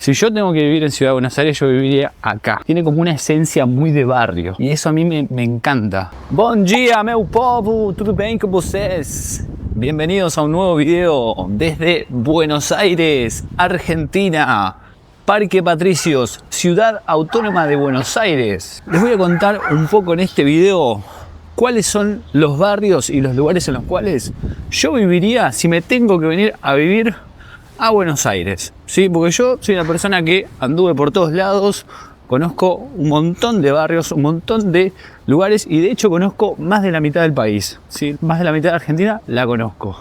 Si yo tengo que vivir en Ciudad de Buenos Aires, yo viviría acá. Tiene como una esencia muy de barrio. Y eso a mí me encanta. Bom dia, meu povo! ¿Tudo bem com vocês? Bienvenidos a un nuevo video desde Buenos Aires, Argentina. Parque Patricios, Ciudad Autónoma de Buenos Aires. Les voy a contar un poco en este video cuáles son los barrios y los lugares en los cuales yo viviría si me tengo que venir a vivir a Buenos Aires, ¿sí? Porque yo soy una persona que anduve por todos lados, conozco un montón de barrios, un montón de lugares y de hecho conozco más de la mitad del país, ¿sí? Más de la mitad de Argentina la conozco.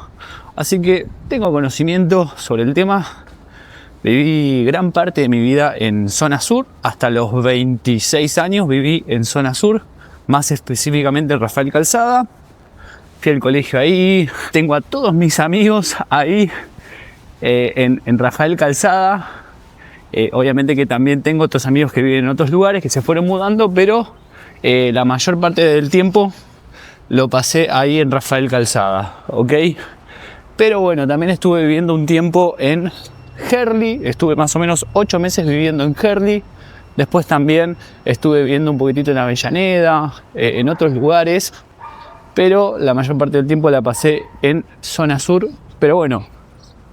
Así que tengo conocimiento sobre el tema. Viví gran parte de mi vida en zona sur, hasta los 26 años viví en zona sur, más específicamente en Rafael Calzada. Fui al colegio ahí, tengo a todos mis amigos ahí. En Rafael Calzada, obviamente que también tengo otros amigos que viven en otros lugares que se fueron mudando, pero la mayor parte del tiempo lo pasé ahí en Rafael Calzada, ¿ok? Pero bueno, también estuve viviendo un tiempo en Herli, estuve más o menos 8 meses viviendo en Herli, después también estuve viviendo un poquitito en Avellaneda, en otros lugares, pero la mayor parte del tiempo la pasé en zona sur, pero bueno.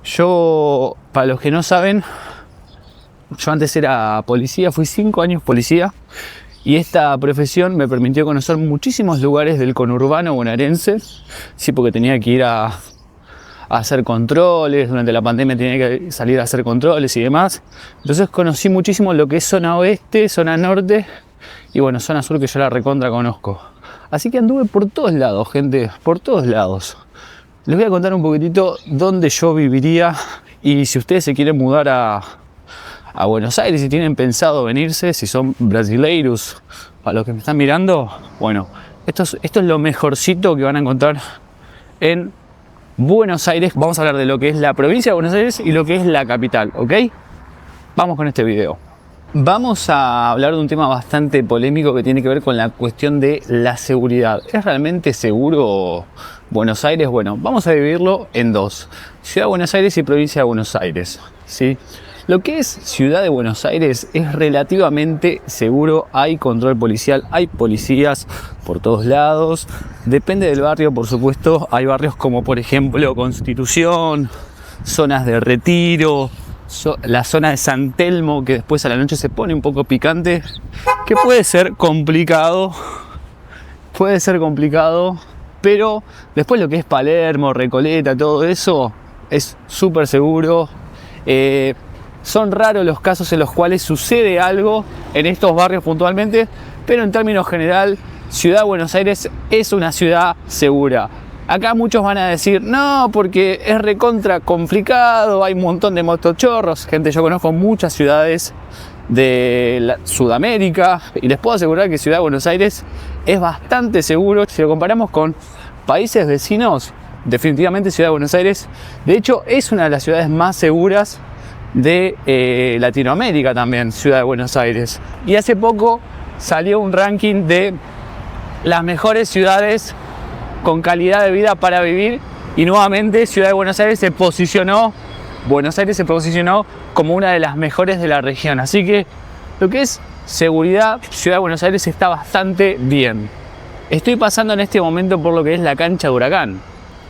Yo, para los que no saben, yo antes era policía, fui 5 años policía y esta profesión me permitió conocer muchísimos lugares del conurbano bonaerense, sí, porque tenía que ir a hacer controles, durante la pandemia tenía que salir a hacer controles y demás, entonces conocí muchísimo lo que es zona oeste, zona norte y bueno, zona sur que yo la recontra conozco. Así que anduve por todos lados, gente, por todos lados. Les voy a contar un poquitito dónde yo viviría y si ustedes se quieren mudar a Buenos Aires, si tienen pensado venirse, si son brasileiros, para los que me están mirando, bueno, esto es lo mejorcito que van a encontrar en Buenos Aires. Vamos a hablar de lo que es la provincia de Buenos Aires y lo que es la capital, ¿ok? Vamos con este video. Vamos a hablar de un tema bastante polémico que tiene que ver con la cuestión de la seguridad. ¿Es realmente seguro Buenos Aires? Bueno, vamos a dividirlo en dos: Ciudad de Buenos Aires y provincia de Buenos Aires, ¿sí? Lo que es Ciudad de Buenos Aires es relativamente seguro, hay control policial, hay policías por todos lados, depende del barrio, por supuesto. Hay barrios como por ejemplo Constitución, zonas de Retiro, la zona de San Telmo, que después a la noche se pone un poco picante, que puede ser complicado, pero después lo que es Palermo, Recoleta, todo eso es súper seguro. Son raros los casos en los cuales sucede algo en estos barrios puntualmente, pero en términos general, Ciudad de Buenos Aires es una ciudad segura. Acá muchos van a decir, no, porque es recontra complicado, hay un montón de motochorros. Gente, yo conozco muchas ciudades de Sudamérica y les puedo asegurar que Ciudad de Buenos Aires es bastante seguro. Si lo comparamos con países vecinos, definitivamente Ciudad de Buenos Aires, de hecho, es una de las ciudades más seguras de Latinoamérica también, Ciudad de Buenos Aires. Y hace poco salió un ranking de las mejores ciudades con calidad de vida para vivir y nuevamente Ciudad de Buenos Aires se posicionó como una de las mejores de la región. Así que lo que es seguridad, Ciudad de Buenos Aires está bastante bien. Estoy pasando en este momento por lo que es la cancha de Huracán,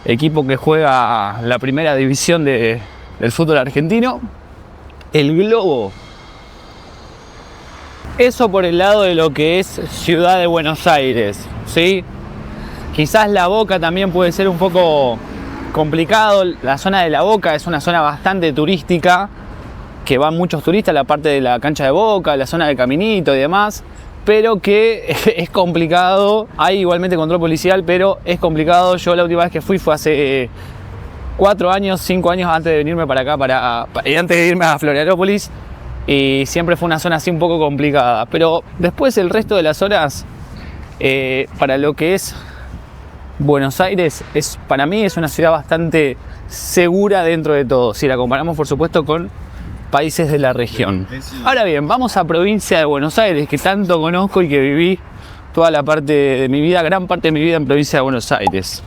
equipo que juega la primera división del fútbol argentino, el Globo. Eso por el lado de lo que es Ciudad de Buenos Aires, ¿sí? Quizás La Boca también puede ser un poco complicado. La zona de La Boca es una zona bastante turística, que van muchos turistas, la parte de la cancha de Boca, la zona de Caminito y demás, pero que es complicado. Hay igualmente control policial, pero es complicado. Yo la última vez que fui fue hace 4 años, 5 años antes de venirme para acá, antes de irme a Florianópolis, y siempre fue una zona así un poco complicada. Pero después el resto de las zonas, para lo que es Buenos Aires, para mí es una ciudad bastante segura dentro de todo, si la comparamos por supuesto con países de la región. Ahora bien, vamos a provincia de Buenos Aires, que tanto conozco y que viví toda la parte de mi vida, gran parte de mi vida en provincia de Buenos Aires.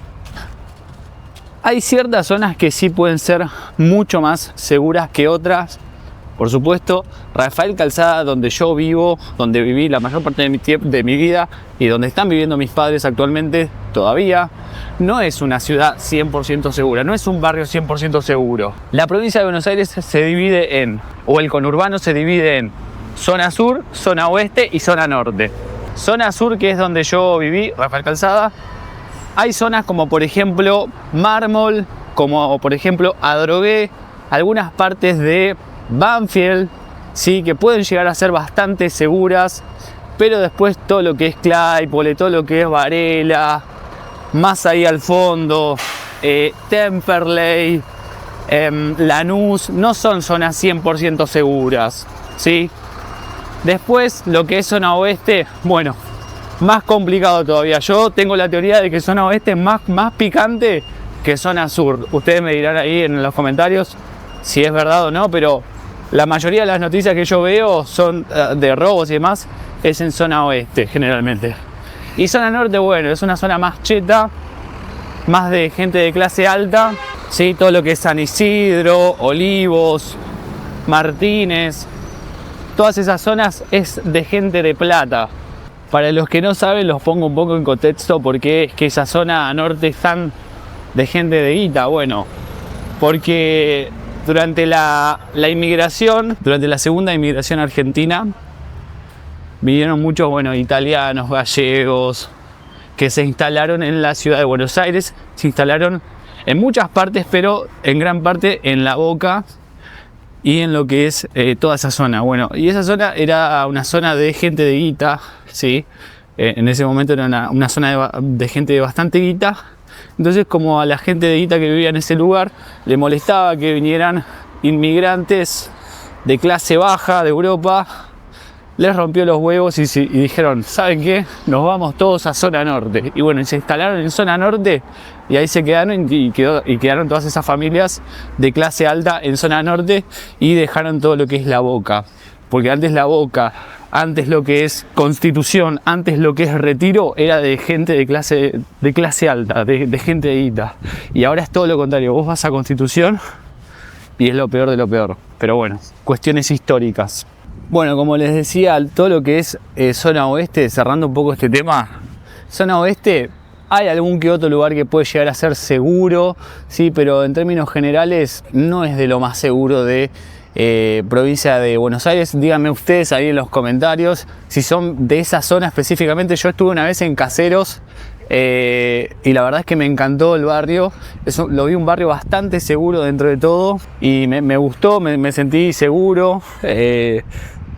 Hay ciertas zonas que sí pueden ser mucho más seguras que otras, por supuesto. Rafael Calzada, donde yo vivo, donde viví la mayor parte de mi vida y donde están viviendo mis padres actualmente todavía, no es una ciudad 100% segura, no es un barrio 100% seguro. La provincia de Buenos Aires se divide o el conurbano se divide en zona sur, zona oeste y zona norte. Zona sur, que es donde yo viví, Rafael Calzada, hay zonas como por ejemplo Mármol, como por ejemplo Adrogué, algunas partes de Banfield, sí, que pueden llegar a ser bastante seguras, pero después todo lo que es Claypole, todo lo que es Varela, más ahí al fondo, Temperley, Lanús, no son zonas 100% seguras, ¿sí? Después lo que es zona oeste, bueno, más complicado todavía. Yo tengo la teoría de que zona oeste es más picante que zona sur. Ustedes me dirán ahí en los comentarios si es verdad o no, pero la mayoría de las noticias que yo veo son de robos y demás, es en zona oeste generalmente. Y zona norte, bueno, es una zona más cheta, más de gente de clase alta, ¿sí? Todo lo que es San Isidro, Olivos, Martínez, todas esas zonas es de gente de plata. Para los que no saben, los pongo un poco en contexto porque es que esa zona norte es tan de gente de guita. Bueno, porque durante la inmigración, durante la segunda inmigración argentina, vinieron muchos, bueno, italianos, gallegos, que se instalaron en la ciudad de Buenos Aires, se instalaron en muchas partes, pero en gran parte en La Boca y en lo que es toda esa zona. Bueno, y esa zona era una zona de gente de guita, ¿sí? En ese momento era una zona de gente de bastante guita. Entonces, como a la gente de guita que vivía en ese lugar le molestaba que vinieran inmigrantes de clase baja de Europa, les rompió los huevos y dijeron, ¿saben qué? Nos vamos todos a zona norte. Y bueno, se instalaron en zona norte y ahí se quedaron y quedaron todas esas familias de clase alta en zona norte y dejaron todo lo que es La Boca. Porque antes La Boca, antes lo que es Constitución, antes lo que es Retiro, era de gente de clase alta, de gente de guita. Y ahora es todo lo contrario, vos vas a Constitución y es lo peor de lo peor. Pero bueno, cuestiones históricas. Bueno, como les decía, todo lo que es zona oeste, cerrando un poco este tema, zona oeste, hay algún que otro lugar que puede llegar a ser seguro, sí, pero en términos generales no es de lo más seguro de provincia de Buenos Aires. Díganme ustedes ahí en los comentarios si son de esa zona específicamente. Yo estuve una vez en Caseros y la verdad es que me encantó el barrio. Lo vi un barrio bastante seguro dentro de todo y me gustó, me sentí seguro.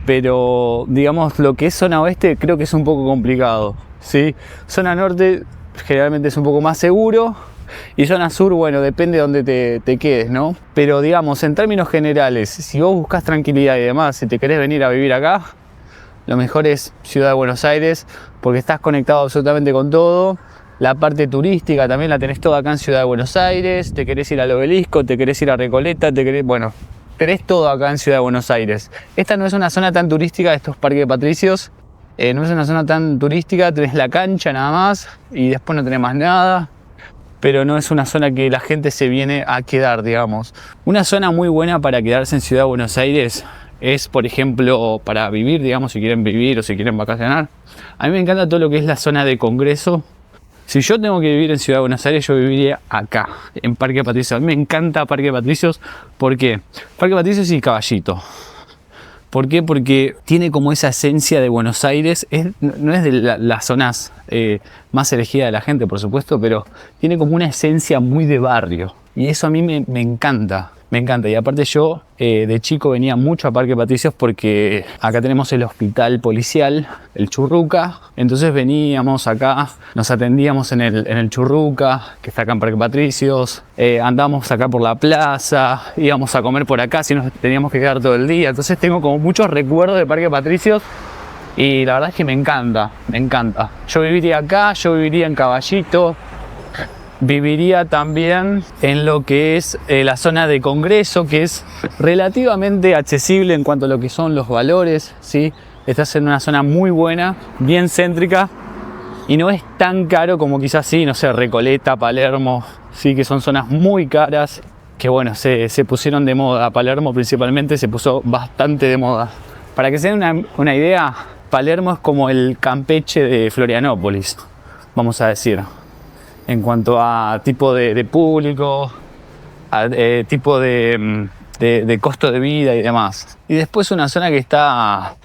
Pero digamos lo que es zona oeste creo que es un poco complicado, ¿sí? Zona norte generalmente es un poco más seguro y zona sur, bueno, depende de dónde te quedes, ¿no? Pero digamos, en términos generales, si vos buscas tranquilidad y demás, si te querés venir a vivir acá, lo mejor es Ciudad de Buenos Aires porque estás conectado absolutamente con todo. La parte turística también la tenés toda acá en Ciudad de Buenos Aires. Te querés ir al Obelisco, te querés ir a Recoleta, bueno, tenés todo acá en Ciudad de Buenos Aires. Esta no es una zona tan turística, estos Parque Patricios. No es una zona tan turística, tenés la cancha nada más y después no tenés más nada. Pero no es una zona que la gente se viene a quedar, digamos. Una zona muy buena para quedarse en Ciudad de Buenos Aires es, por ejemplo, para vivir, digamos, si quieren vivir o si quieren vacacionar. A mí me encanta todo lo que es la zona de Congreso. Si yo tengo que vivir en Ciudad de Buenos Aires, yo viviría acá, en Parque Patricios. A mí me encanta Parque Patricios. ¿Por qué? Parque Patricios y Caballito. ¿Por qué? Porque tiene como esa esencia de Buenos Aires. No es de las zonas más elegidas de la gente, por supuesto, pero tiene como una esencia muy de barrio. Y eso a mí me encanta. Me encanta. Y aparte yo de chico venía mucho a Parque Patricios porque acá tenemos el hospital policial, el Churruca. Entonces veníamos acá, nos atendíamos en el Churruca, que está acá en Parque Patricios. Andábamos acá por la plaza, íbamos a comer por acá si nos teníamos que quedar todo el día. Entonces tengo como muchos recuerdos de Parque Patricios y la verdad es que me encanta, me encanta. Yo viviría acá, yo viviría en Caballito. Viviría también en lo que es la zona de Congreso, que es relativamente accesible en cuanto a lo que son los valores, ¿sí? Estás en una zona muy buena, bien céntrica y no es tan caro como quizás sí, no sé, Recoleta, Palermo, sí, que son zonas muy caras, que bueno, se pusieron de moda. Palermo principalmente se puso bastante de moda. Para que se den una idea, Palermo es como el Campeche de Florianópolis, vamos a decir, en cuanto a tipo de público, a tipo de costo de vida y demás. Y después una zona que está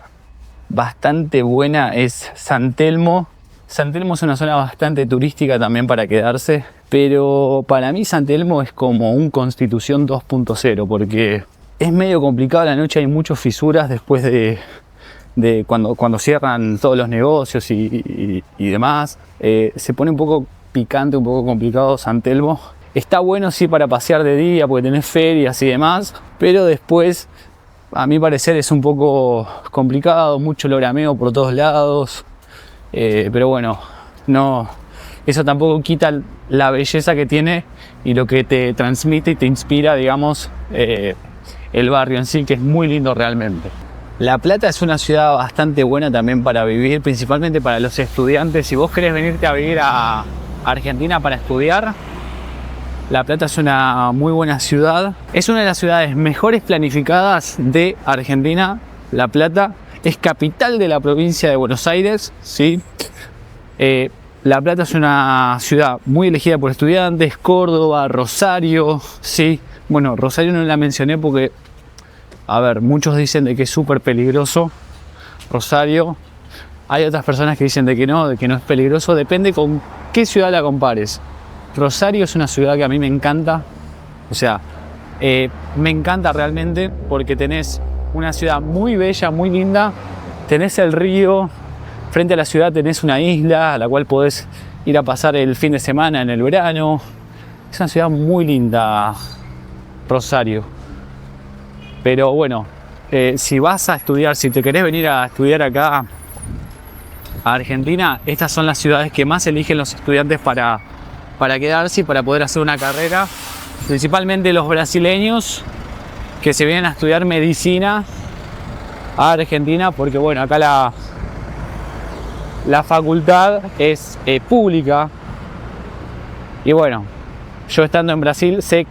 bastante buena es San Telmo. San Telmo es una zona bastante turística también para quedarse, pero para mí San Telmo es como un Constitución 2.0, porque es medio complicado a la noche, hay muchas fisuras después de cuando cierran todos los negocios y demás. Se pone un poco picante, un poco complicado San Telmo. Está bueno sí para pasear de día porque tenés ferias y demás, pero después a mi parecer es un poco complicado, mucho lorameo por todos lados, pero bueno, no, eso tampoco quita la belleza que tiene y lo que te transmite y te inspira, digamos, el barrio en sí, que es muy lindo realmente. La Plata es una ciudad bastante buena también para vivir, principalmente para los estudiantes. Si vos querés venirte a vivir a Argentina para estudiar, La Plata es una muy buena ciudad. Es una de las ciudades mejores planificadas de Argentina. La Plata es capital de la provincia de Buenos Aires, ¿sí? La Plata es una ciudad muy elegida por estudiantes. Córdoba, Rosario, ¿sí? Bueno, Rosario no la mencioné porque, a ver, muchos dicen de que es súper peligroso Rosario. Hay otras personas que dicen de que no es peligroso. Depende con qué ciudad la compares. Rosario es una ciudad que a mí me encanta. O sea, me encanta realmente porque tenés una ciudad muy bella, muy linda. Tenés el río. Frente a la ciudad tenés una isla a la cual podés ir a pasar el fin de semana en el verano. Es una ciudad muy linda, Rosario. Pero bueno, si vas a estudiar, si te querés venir a estudiar acá a Argentina, estas son las ciudades que más eligen los estudiantes para quedarse y para poder hacer una carrera. Principalmente los brasileños que se vienen a estudiar medicina a Argentina, porque bueno, acá la facultad es pública. Y bueno, yo estando en Brasil sé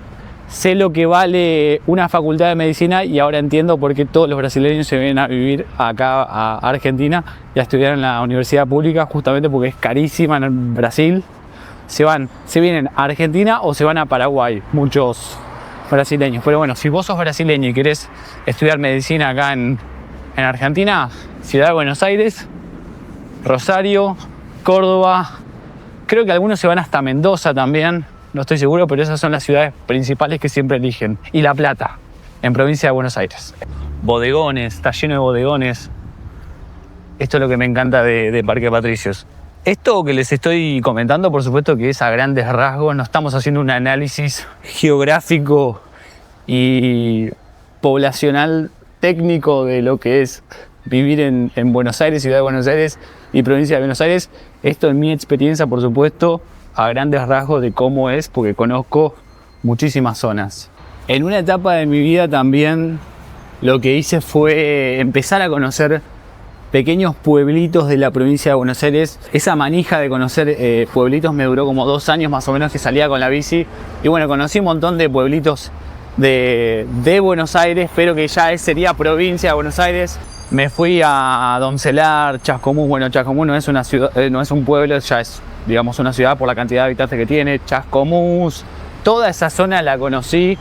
lo que vale una facultad de medicina y ahora entiendo por qué todos los brasileños se vienen a vivir acá a Argentina y a estudiar en la universidad pública, justamente porque es carísima en Brasil. Se vienen a Argentina o se van a Paraguay, muchos brasileños. Pero bueno, si vos sos brasileño y querés estudiar medicina acá en Argentina, Ciudad de Buenos Aires, Rosario, Córdoba, creo que algunos se van hasta Mendoza también, no estoy seguro, pero esas son las ciudades principales que siempre eligen. Y La Plata, en provincia de Buenos Aires. Bodegones, está lleno de bodegones. Esto es lo que me encanta de Parque Patricios. Esto que les estoy comentando, por supuesto que es a grandes rasgos, no estamos haciendo un análisis geográfico y poblacional técnico de lo que es vivir en Buenos Aires, Ciudad de Buenos Aires y provincia de Buenos Aires. Esto es mi experiencia, por supuesto, a grandes rasgos de cómo es, porque conozco muchísimas zonas. En una etapa de mi vida también lo que hice fue empezar a conocer pequeños pueblitos de la provincia de Buenos Aires. Esa manija de conocer pueblitos me duró como 2 años más o menos, que salía con la bici. Y bueno, conocí un montón de pueblitos de Buenos Aires, pero que ya sería provincia de Buenos Aires. Me fui a Doncelar, Chascomús. Bueno, Chascomús no es una ciudad, no es un pueblo, ya es, digamos, una ciudad por la cantidad de habitantes que tiene. Chascomús, toda esa zona la conocí.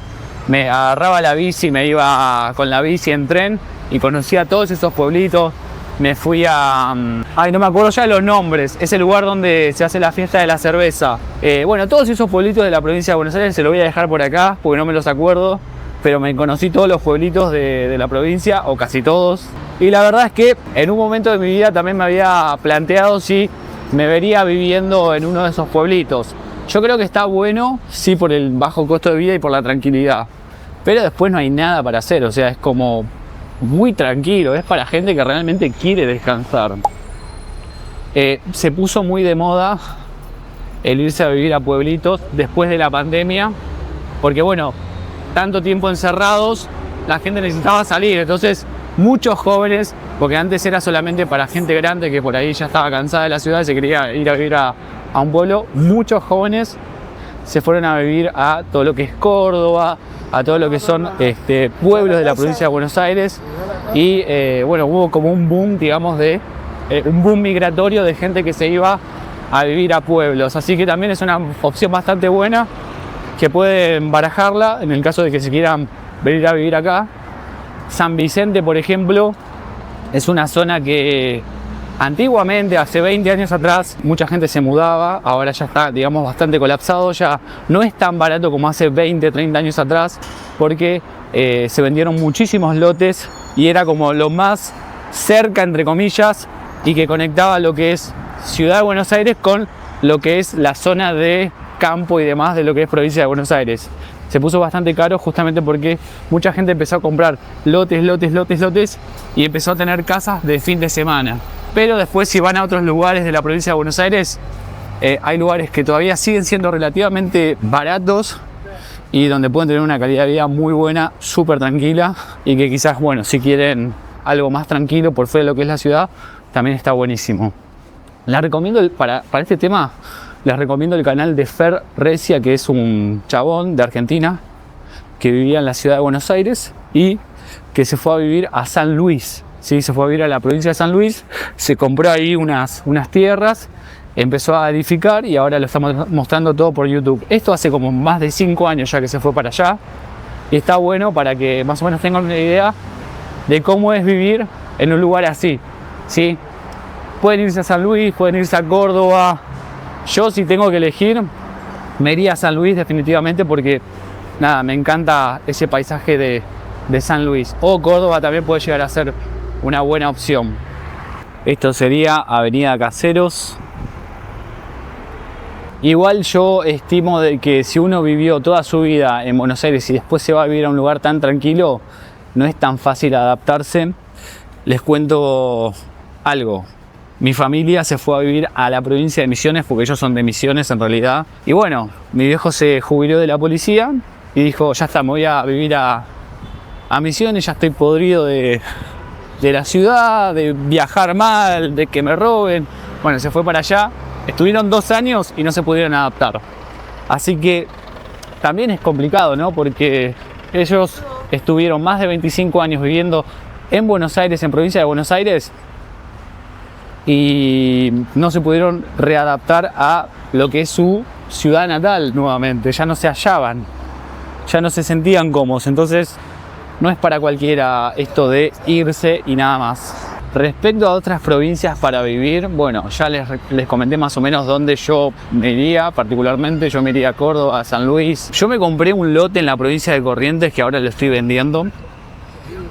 Me agarraba la bici, me iba con la bici en tren y conocía todos esos pueblitos. Me fui a... ay, no me acuerdo ya de los nombres. Es el lugar donde se hace la fiesta de la cerveza. Bueno, todos esos pueblitos de la provincia de Buenos Aires se los voy a dejar por acá porque no me los acuerdo. Pero me conocí todos los pueblitos de la provincia, o casi todos. Y la verdad es que en un momento de mi vida también me había planteado si me vería viviendo en uno de esos pueblitos. Yo creo que está bueno, sí, por el bajo costo de vida y por la tranquilidad. Pero después no hay nada para hacer, o sea, es como muy tranquilo, es para gente que realmente quiere descansar. Se puso muy de moda el irse a vivir a pueblitos después de la pandemia, porque bueno, tanto tiempo encerrados, la gente necesitaba salir, entonces muchos jóvenes, porque antes era solamente para gente grande que por ahí ya estaba cansada de la ciudad y se quería ir a vivir a un pueblo, muchos jóvenes se fueron a vivir a todo lo que es Córdoba, a todo lo que son pueblos de la provincia de Buenos Aires y bueno, hubo como un boom, digamos, un boom migratorio de gente que se iba a vivir a pueblos, así que también es una opción bastante buena que pueden barajarla en el caso de que se quieran venir a vivir acá. San Vicente, por ejemplo, es una zona que antiguamente, hace 20 años atrás, mucha gente se mudaba, ahora ya está, digamos, bastante colapsado, ya no es tan barato como hace 20, 30 años atrás, porque se vendieron muchísimos lotes y era como lo más cerca, entre comillas, y que conectaba lo que es Ciudad de Buenos Aires con lo que es la zona de campo y demás de lo que es provincia de Buenos Aires. Se puso bastante caro justamente porque mucha gente empezó a comprar lotes y empezó a tener casas de fin de semana. Pero después, si van a otros lugares de la provincia de Buenos Aires, hay lugares que todavía siguen siendo relativamente baratos y donde pueden tener una calidad de vida muy buena, súper tranquila, y que quizás, bueno, si quieren algo más tranquilo por fuera de lo que es la ciudad, también está buenísimo. Les recomiendo, para este tema, les recomiendo el canal de Fer Recia, que es un chabón de Argentina que vivía en la ciudad de Buenos Aires y que se fue a vivir a San Luis. Sí, se fue a vivir a la provincia de San Luis, se compró ahí unas tierras, empezó a edificar y ahora lo estamos mostrando todo por YouTube. Esto hace como más de 5 años ya que se fue para allá y está bueno para que más o menos tengan una idea de cómo es vivir en un lugar así, ¿sí? Pueden irse a San Luis, pueden irse a Córdoba. Yo, si tengo que elegir, me iría a San Luis definitivamente porque, nada, me encanta ese paisaje de San Luis. O Córdoba también puede llegar a ser una buena opción. Esto sería Avenida Caseros. Igual yo estimo de que si uno vivió toda su vida en Buenos Aires y después se va a vivir a un lugar tan tranquilo, no es tan fácil adaptarse. Les cuento algo. Mi familia se fue a vivir a la provincia de Misiones porque ellos son de Misiones en realidad. Y bueno, mi viejo se jubiló de la policía y dijo, ya está, me voy a vivir a Misiones, ya estoy podrido de la ciudad, de viajar mal, de que me roben. Bueno, se fue para allá, estuvieron 2 años y no se pudieron adaptar. Así que también es complicado, ¿no? Porque ellos estuvieron más de 25 años viviendo en Buenos Aires, en provincia de Buenos Aires, y no se pudieron readaptar a lo que es su ciudad natal nuevamente. Ya no se hallaban, ya no se sentían cómodos. Entonces no es para cualquiera esto de irse y nada más. Respecto a otras provincias para vivir, bueno, ya les comenté más o menos dónde yo me iría. Particularmente yo me iría a Córdoba, a San Luis. Yo me compré un lote en la provincia de Corrientes que ahora lo estoy vendiendo.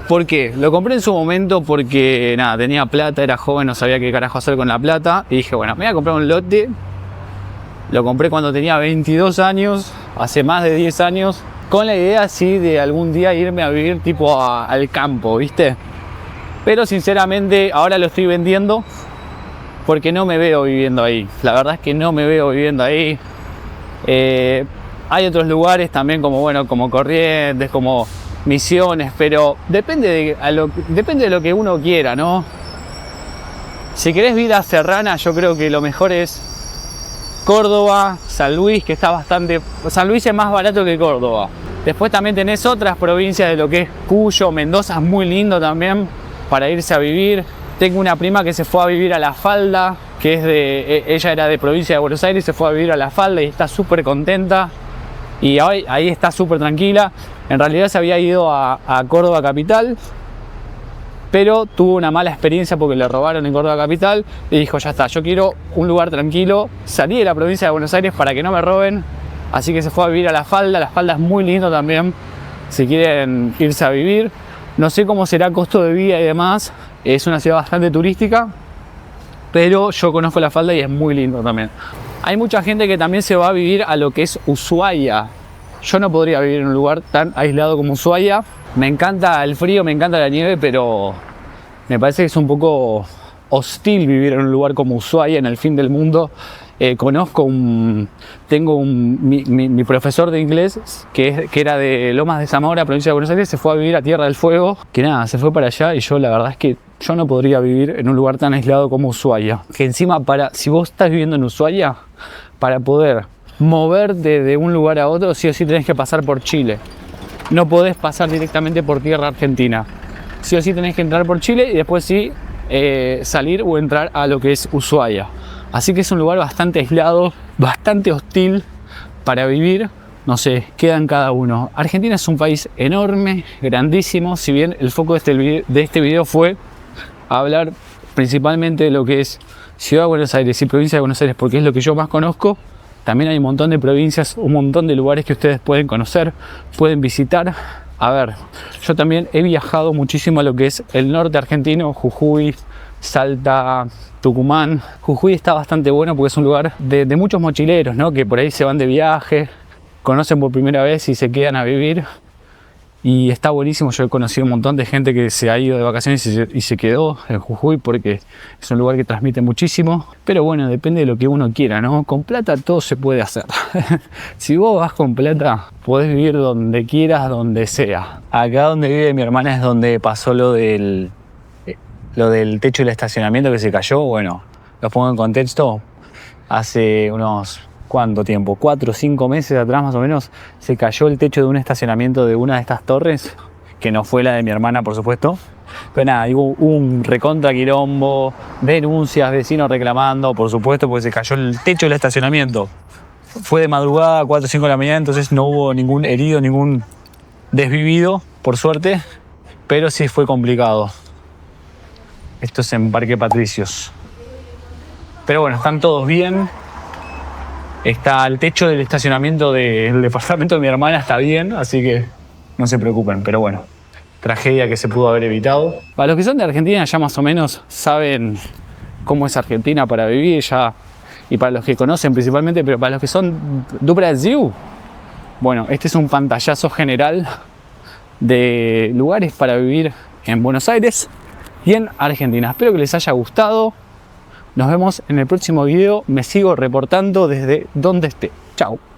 ¿Por qué? Lo compré en su momento porque, nada, tenía plata, era joven, no sabía qué carajo hacer con la plata. Y dije, bueno, me voy a comprar un lote. Lo compré cuando tenía 22 años, hace más de 10 años. Con la idea, sí, de algún día irme a vivir tipo al campo, ¿viste? Pero sinceramente, ahora lo estoy vendiendo porque no me veo viviendo ahí. La verdad es que no me veo viviendo ahí. Hay otros lugares también como, bueno, como Corrientes, como Misiones, pero depende de lo que uno quiera, ¿no? Si querés vida serrana, yo creo que lo mejor es Córdoba, San Luis, que está bastante... San Luis es más barato que Córdoba. Después también tenés otras provincias de lo que es Cuyo, Mendoza es muy lindo también para irse a vivir. Tengo una prima que se fue a vivir a La Falda, que ella era de provincia de Buenos Aires, se fue a vivir a La Falda y está súper contenta. Y ahí está súper tranquila. En realidad se había ido a Córdoba capital, pero tuvo una mala experiencia porque le robaron en Córdoba capital y dijo, ya está, yo quiero un lugar tranquilo, salí de la provincia de Buenos Aires para que no me roben, así que se fue a vivir a La Falda. La Falda es muy lindo también, si quieren irse a vivir. No sé cómo será el costo de vida y demás, es una ciudad bastante turística, pero yo conozco La Falda y es muy lindo también. Hay mucha gente que también se va a vivir a lo que es Ushuaia. Yo no podría vivir en un lugar tan aislado como Ushuaia. Me encanta el frío, me encanta la nieve, pero me parece que es un poco hostil vivir en un lugar como Ushuaia, en el fin del mundo. Mi profesor de inglés, que era de Lomas de Zamora, provincia de Buenos Aires, se fue a vivir a Tierra del Fuego, que nada, se fue para allá y yo la verdad es que yo no podría vivir en un lugar tan aislado como Ushuaia. Que encima, si vos estás viviendo en Ushuaia, para poder moverte de un lugar a otro, sí o sí tenés que pasar por Chile. no podés pasar directamente por tierra argentina. Sí o sí tenés que entrar por Chile y después sí salir o entrar a lo que es Ushuaia. Así que es un lugar bastante aislado, bastante hostil para vivir. No sé, queda en cada uno. Argentina es un país enorme, grandísimo. Si bien el foco de este video fue hablar principalmente de lo que es Ciudad de Buenos Aires y Provincia de Buenos Aires, porque es lo que yo más conozco, también hay un montón de provincias, un montón de lugares que ustedes pueden conocer, pueden visitar. A ver, yo también he viajado muchísimo a lo que es el norte argentino, Jujuy, Salta, Tucumán. Jujuy está bastante bueno porque es un lugar de muchos mochileros, ¿no? Que por ahí se van de viaje, conocen por primera vez y se quedan a vivir. Y está buenísimo. Yo he conocido un montón de gente que se ha ido de vacaciones y se quedó en Jujuy porque es un lugar que transmite muchísimo. Pero bueno, depende de lo que uno quiera, ¿no? Con plata todo se puede hacer. Si vos vas con plata, podés vivir donde quieras, donde sea. Acá donde vive mi hermana es donde pasó lo del techo del estacionamiento que se cayó. Bueno, los pongo en contexto. Hace unos... ¿cuánto tiempo? 4 o 5 meses atrás más o menos se cayó el techo de un estacionamiento de una de estas torres, que no fue la de mi hermana, por supuesto. Pero nada, hubo un recontra quilombo, denuncias, vecinos reclamando, por supuesto, porque se cayó el techo del estacionamiento. Fue de madrugada, 4 o 5 de la mañana, entonces no hubo ningún herido, ningún desvivido, por suerte, pero sí fue complicado. Esto es en Parque Patricios. Pero bueno, están todos bien. Está el techo del estacionamiento del departamento de mi hermana, está bien, así que no se preocupen. Pero bueno, tragedia que se pudo haber evitado. Para los que son de Argentina ya más o menos saben cómo es Argentina para vivir ya, y para los que conocen principalmente, pero para los que son do Brasil, bueno, este es un pantallazo general de lugares para vivir en Buenos Aires y en Argentina. Espero que les haya gustado. Nos vemos en el próximo video. Me sigo reportando desde donde esté. Chao.